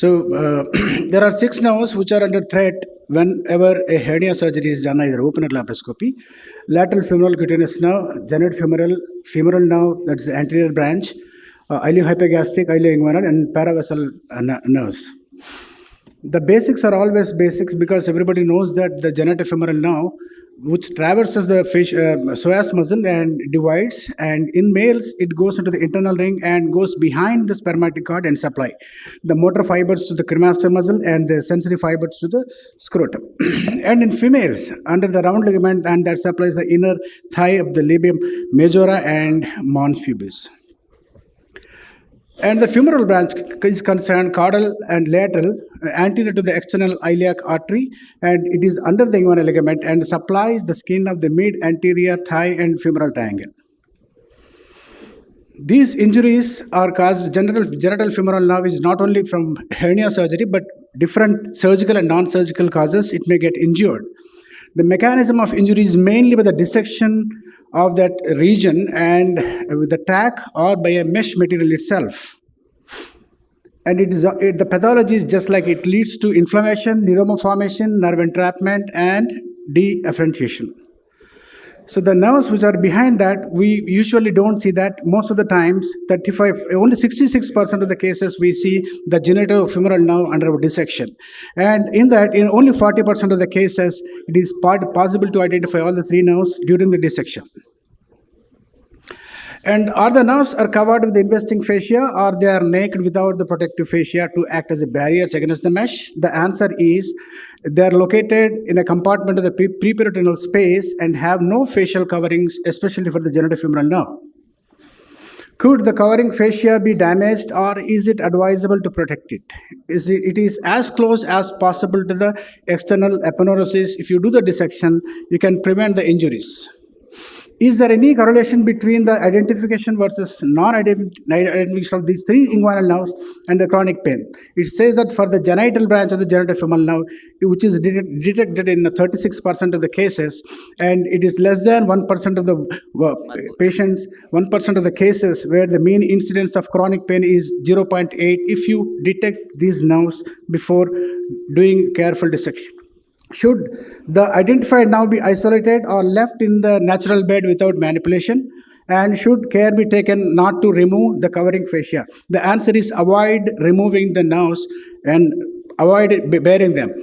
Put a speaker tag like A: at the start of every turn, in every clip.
A: There are 6 nerves which are under threat whenever a hernia surgery is done, either open or laparoscopy. Lateral femoral cutaneous nerve, femoral nerve, that's the anterior branch, iliohypogastric, ilioinguinal, and paravasal nerves. The basics are always basics because everybody knows that the genitofemoral nerve, which traverses the psoas muscle and divides, and in males it goes into the internal ring and goes behind the spermatic cord and supply the motor fibers to the cremaster muscle and the sensory fibers to the scrotum. And in females, under the round ligament, and that supplies the inner thigh of the labium majora and mons pubis. And the femoral branch is concerned caudal and lateral, anterior to the external iliac artery, and it is under the inguinal ligament and supplies the skin of the mid-anterior thigh and femoral triangle. These injuries are caused, genital femoral nerve is not only from hernia surgery, but different surgical and non-surgical causes it may get injured. The mechanism of injury is mainly by the dissection of that region and with the tack or by a mesh material itself. And the pathology is just like it leads to inflammation, neuroma formation, nerve entrapment, and deafferentiation. So the nerves which are behind that, we usually don't see that. Most of the times, only 66% of the cases we see the genitofemoral nerve under dissection. And in that, in only 40% of the cases, it is possible to identify all the 3 nerves during the dissection. And are the nerves are covered with the investing fascia, or they are naked without the protective fascia to act as a barrier against the mesh? The answer is they are located in a compartment of the preperitoneal space and have no facial coverings, especially for the genitofemoral nerve. Could the covering fascia be damaged, or is it advisable to protect it? It is as close as possible to the external aponeurosis. If you do the dissection, you can prevent the injuries. Is there any correlation between the identification versus non-identification of these 3 inguinal nerves and the chronic pain? It says that for the genital branch of the genitofemoral nerve, which is detected in 36% of the cases, and it is less than 1% of the patients, 1% of the cases where the mean incidence of chronic pain is 0.8 if you detect these nerves before doing careful dissection. Should the identified nerve be isolated or left in the natural bed without manipulation? And should care be taken not to remove the covering fascia? The answer is avoid removing the nerves and avoid bearing them.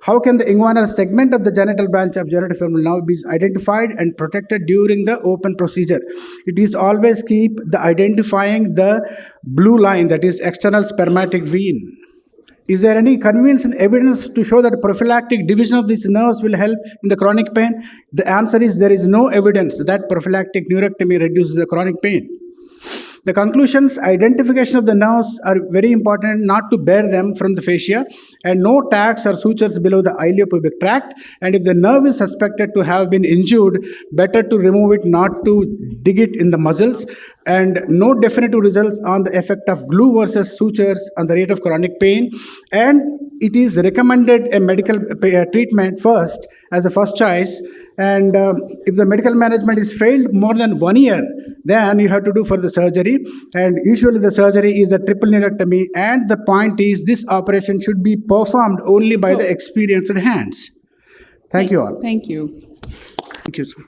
A: How can the inguinal segment of the genital branch of genitofemoral nerve be identified and protected during the open procedure? It is always keep the identifying the blue line, that is external spermatic vein. Is there any convincing evidence to show that prophylactic division of these nerves will help in the chronic pain? The answer is there is no evidence that prophylactic neurectomy reduces the chronic pain. The conclusions: identification of the nerves are very important, not to bear them from the fascia, and no tacks or sutures below the iliopubic tract. And if the nerve is suspected to have been injured, better to remove it, not to dig it in the muscles. And no definitive results on the effect of glue versus sutures on the rate of chronic pain. And it is recommended a medical treatment first as a first choice. And if the medical management is failed more than 1 year, then you have to do for the surgery. And usually the surgery is a triple neurectomy. And the point is this operation should be performed only by the experienced hands. Thank you all.
B: Thank you.
A: Thank you, sir.